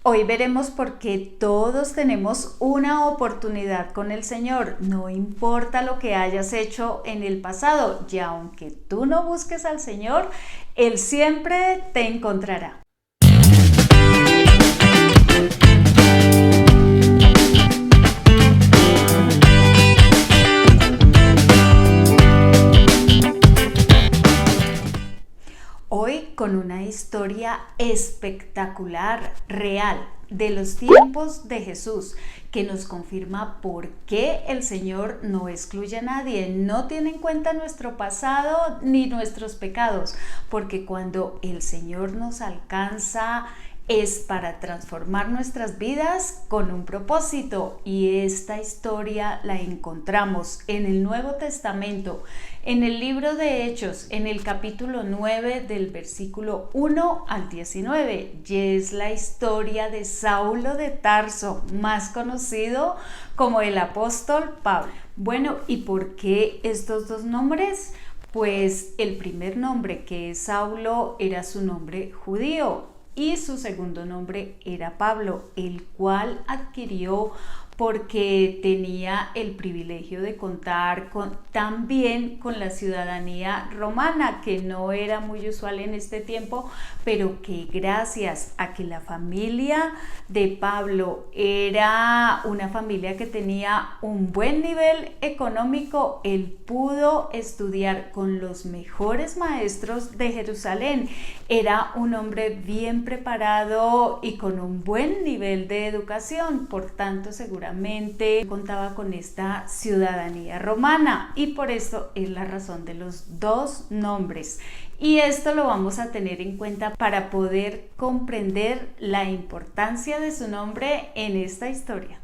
Hoy veremos por qué todos tenemos una oportunidad con el Señor, no importa lo que hayas hecho en el pasado, y aunque tú no busques al Señor, Él siempre te encontrará. Hoy con una historia espectacular, real, de los tiempos de Jesús, que nos confirma por qué el Señor no excluye a nadie, no tiene en cuenta nuestro pasado ni nuestros pecados, porque cuando el Señor nos alcanza es para transformar nuestras vidas con un propósito, y esta historia la encontramos en el Nuevo Testamento, en el libro de Hechos, en el capítulo 9 del versículo 1 al 19, y es la historia de Saulo de Tarso, más conocido como el apóstol Pablo. Bueno, ¿y por qué estos dos nombres? Pues el primer nombre, que es Saulo, era su nombre judío, y su segundo nombre era Pablo, el cual adquirió porque tenía el privilegio de contar también con la ciudadanía romana, que no era muy usual en este tiempo, pero que gracias a que la familia de Pablo era una familia que tenía un buen nivel económico, él pudo estudiar con los mejores maestros de Jerusalén. Era un hombre bien preparado y con un buen nivel de educación, por tanto seguramente contaba con esta ciudadanía romana, y por eso es la razón de los dos nombres. Y esto lo vamos a tener en cuenta para poder comprender la importancia de su nombre en esta historia.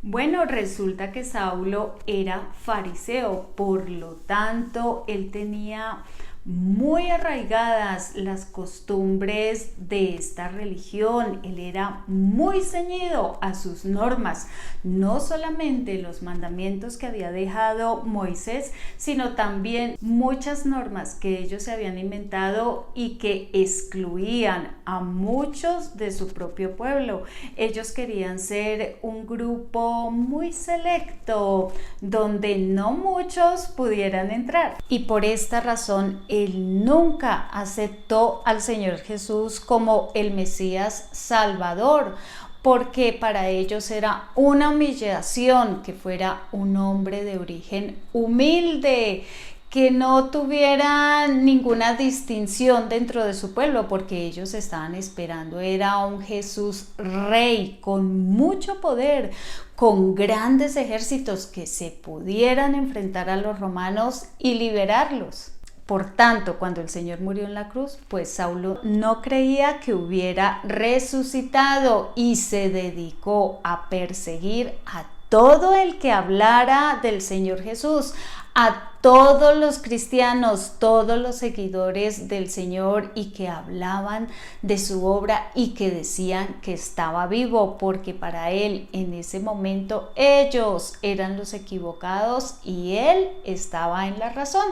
Bueno, resulta que Saulo era fariseo, por lo tanto, él tenía muy arraigadas las costumbres de esta religión. Él era muy ceñido a sus normas, no solamente los mandamientos que había dejado Moisés, sino también muchas normas que ellos se habían inventado y que excluían a muchos de su propio pueblo. Ellos querían ser un grupo muy selecto, donde no muchos pudieran entrar, y por esta razón él nunca aceptó al Señor Jesús como el Mesías Salvador, porque para ellos era una humillación que fuera un hombre de origen humilde, que no tuviera ninguna distinción dentro de su pueblo, porque ellos estaban esperando era un Jesús rey con mucho poder, con grandes ejércitos que se pudieran enfrentar a los romanos y liberarlos. Por tanto, cuando el Señor murió en la cruz, pues Saulo no creía que hubiera resucitado y se dedicó a perseguir a todo el que hablara del Señor Jesús, a todos los cristianos, todos los seguidores del Señor y que hablaban de su obra y que decían que estaba vivo, porque para él en ese momento ellos eran los equivocados y él estaba en la razón.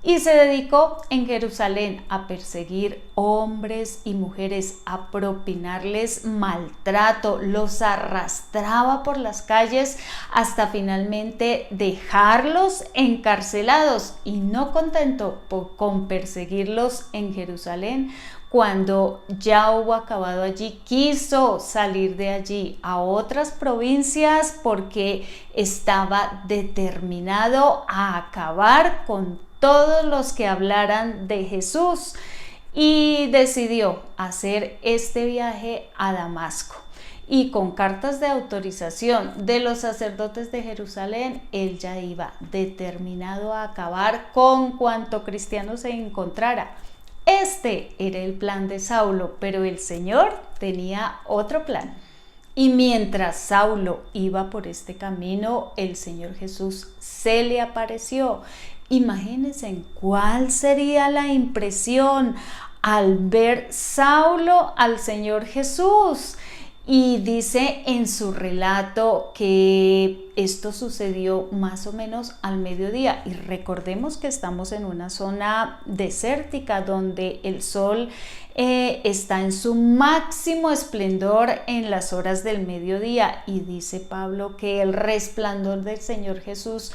Y se dedicó en Jerusalén a perseguir hombres y mujeres, a propinarles maltrato, los arrastraba por las calles hasta finalmente dejarlos encarcelados. Y no contento con perseguirlos en Jerusalén, cuando ya hubo acabado allí, quiso salir de allí a otras provincias, porque estaba determinado a acabar con todos los que hablaran de Jesús, y decidió hacer este viaje a Damasco. Y con cartas de autorización de los sacerdotes de Jerusalén, él ya iba determinado a acabar con cuanto cristiano se encontrara. Este era el plan de Saulo, pero el Señor tenía otro plan. Y mientras Saulo iba por este camino, el Señor Jesús se le apareció. Imagínense cuál sería la impresión al ver Saulo al Señor Jesús. Y dice en su relato que esto sucedió más o menos al mediodía, y recordemos que estamos en una zona desértica donde el sol está en su máximo esplendor en las horas del mediodía, y dice Pablo que el resplandor del Señor Jesús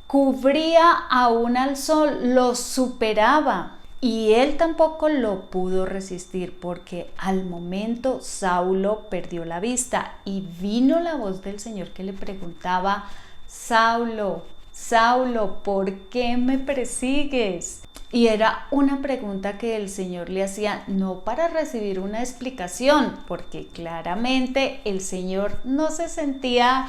cubría aún al sol, lo superaba. Y él tampoco lo pudo resistir, porque al momento Saulo perdió la vista y vino la voz del Señor que le preguntaba: Saulo, Saulo, ¿por qué me persigues? Y era una pregunta que el Señor le hacía no para recibir una explicación, porque claramente el Señor no se sentía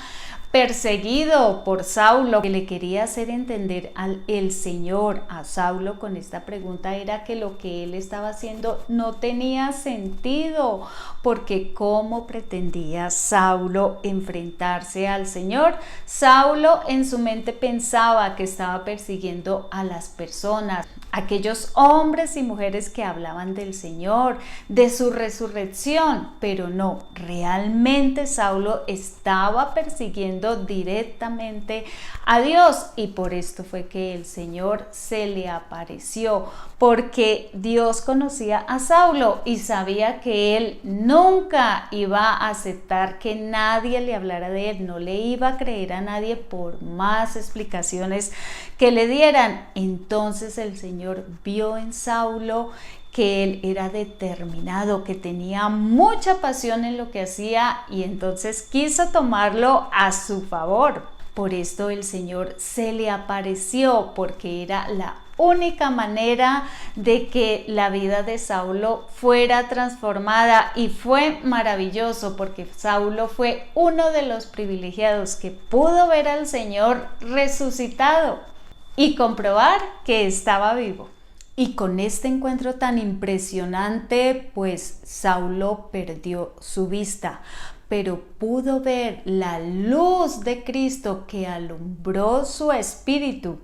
perseguido por Saulo. Que le quería hacer entender el Señor a Saulo con esta pregunta era que lo que él estaba haciendo no tenía sentido, porque ¿cómo pretendía Saulo enfrentarse al Señor? Saulo en su mente pensaba que estaba persiguiendo a las personas, aquellos hombres y mujeres que hablaban del Señor, de su resurrección, pero no, realmente Saulo estaba persiguiendo directamente a Dios, y por esto fue que el Señor se le apareció, porque Dios conocía a Saulo y sabía que él nunca iba a aceptar que nadie le hablara de él, no le iba a creer a nadie por más explicaciones que le dieran. Entonces el Señor vio en Saulo que él era determinado, que tenía mucha pasión en lo que hacía, y entonces quiso tomarlo a su favor. Por esto el Señor se le apareció, porque era la única manera de que la vida de Saulo fuera transformada, y fue maravilloso porque Saulo fue uno de los privilegiados que pudo ver al Señor resucitado y comprobar que estaba vivo. Y con este encuentro tan impresionante, pues Saulo perdió su vista, pero pudo ver la luz de Cristo que alumbró su espíritu,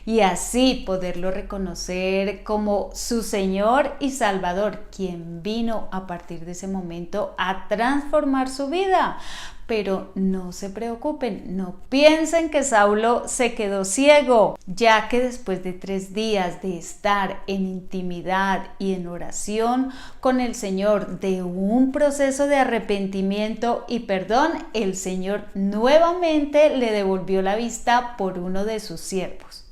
y así poderlo reconocer como su Señor y Salvador, quien vino a partir de ese momento a transformar su vida. Pero no se preocupen, no piensen que Saulo se quedó ciego, ya que después de 3 días de estar en intimidad y en oración con el Señor, de un proceso de arrepentimiento y perdón, el Señor nuevamente le devolvió la vista por uno de sus siervos.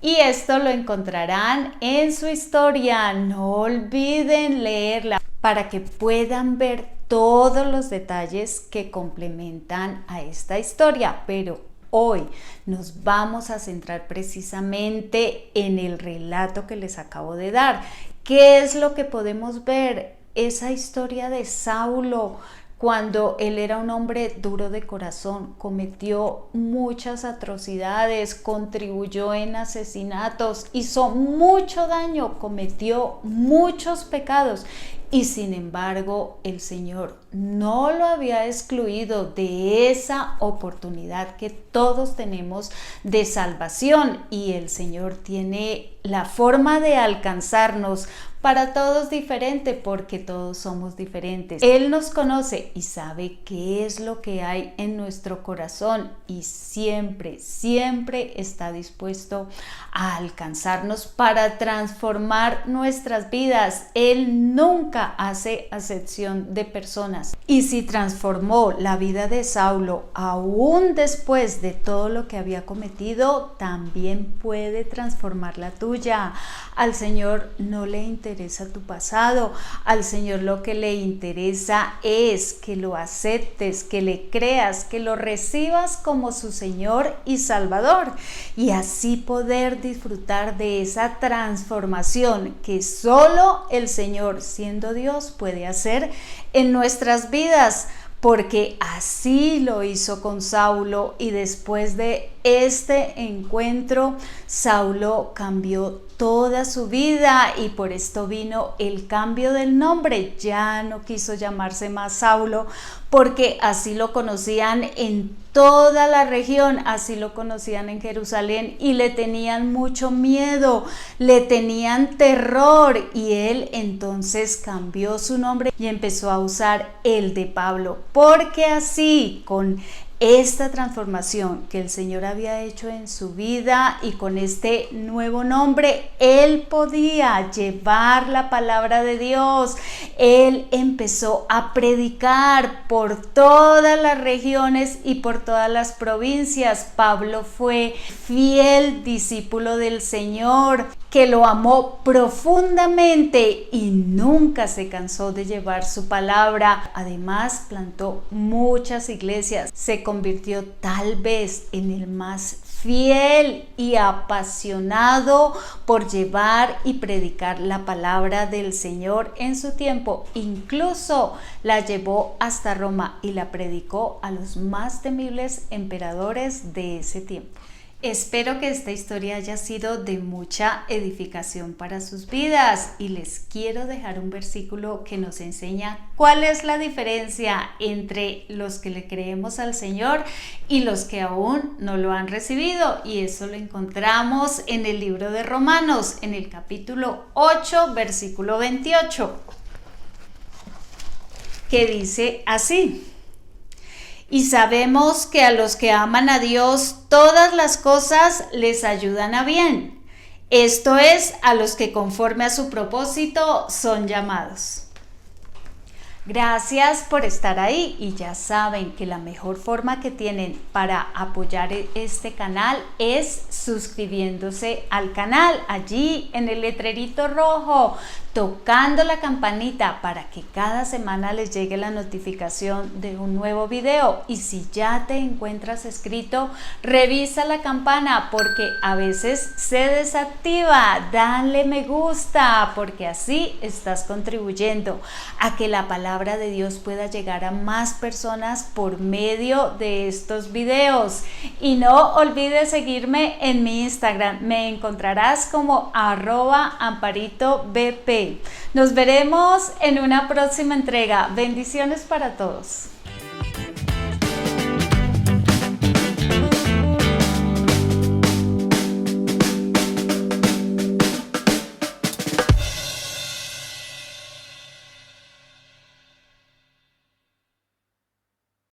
Y esto lo encontrarán en su historia. No olviden leerla para que puedan ver todos los detalles que complementan a esta historia. Pero hoy nos vamos a centrar precisamente en el relato que les acabo de dar. ¿Qué es lo que podemos ver? Esa historia de Saulo, cuando él era un hombre duro de corazón, cometió muchas atrocidades, contribuyó en asesinatos, hizo mucho daño, cometió muchos pecados, y sin embargo el Señor no lo había excluido de esa oportunidad que todos tenemos de salvación, y el Señor tiene la forma de alcanzarnos para todos diferente, porque todos somos diferentes. Él nos conoce y sabe qué es lo que hay en nuestro corazón, y siempre, siempre está dispuesto a alcanzarnos para transformar nuestras vidas. Él nunca hace acepción de personas. Y si transformó la vida de Saulo aún después de todo lo que había cometido, también puede transformar la tuya. Al Señor no le interesa tu pasado, al Señor lo que le interesa es que lo aceptes, que le creas, que lo recibas como su Señor y Salvador, y así poder disfrutar de esa transformación que solo el Señor, siendo Dios, puede hacer en nuestras vidas. Porque así lo hizo con Saulo, y después de este encuentro, Saulo cambió toda su vida, y por esto vino el cambio del nombre. Ya no quiso llamarse más Saulo, porque así lo conocían en toda la región, así lo conocían en Jerusalén, y le tenían mucho miedo, le tenían terror, y él entonces cambió su nombre y empezó a usar el de Pablo, porque así, con esta transformación que el Señor había hecho en su vida y con este nuevo nombre, él podía llevar la palabra de Dios. Él empezó a predicar por todas las regiones y por todas las provincias. Pablo fue fiel discípulo del Señor, que lo amó profundamente y nunca se cansó de llevar su palabra. Además, plantó muchas iglesias. Se convirtió tal vez en el más fiel y apasionado por llevar y predicar la palabra del Señor en su tiempo. Incluso la llevó hasta Roma y la predicó a los más temibles emperadores de ese tiempo. Espero que esta historia haya sido de mucha edificación para sus vidas y les quiero dejar un versículo que nos enseña cuál es la diferencia entre los que le creemos al Señor y los que aún no lo han recibido, y eso lo encontramos en el libro de Romanos, en el capítulo 8, versículo 28, que dice así: y sabemos que a los que aman a Dios, todas las cosas les ayudan a bien. Esto es, a los que conforme a su propósito son llamados. Gracias por estar ahí, y ya saben que la mejor forma que tienen para apoyar este canal es suscribiéndose al canal, allí en el letrerito rojo, tocando la campanita para que cada semana les llegue la notificación de un nuevo video. Y si ya te encuentras inscrito, revisa la campana porque a veces se desactiva. Dale me gusta porque así estás contribuyendo a que la palabra de Dios pueda llegar a más personas por medio de estos videos. Y no olvides seguirme en mi Instagram. Me encontrarás como @AmparitoBP. Nos veremos en una próxima entrega. Bendiciones para todos.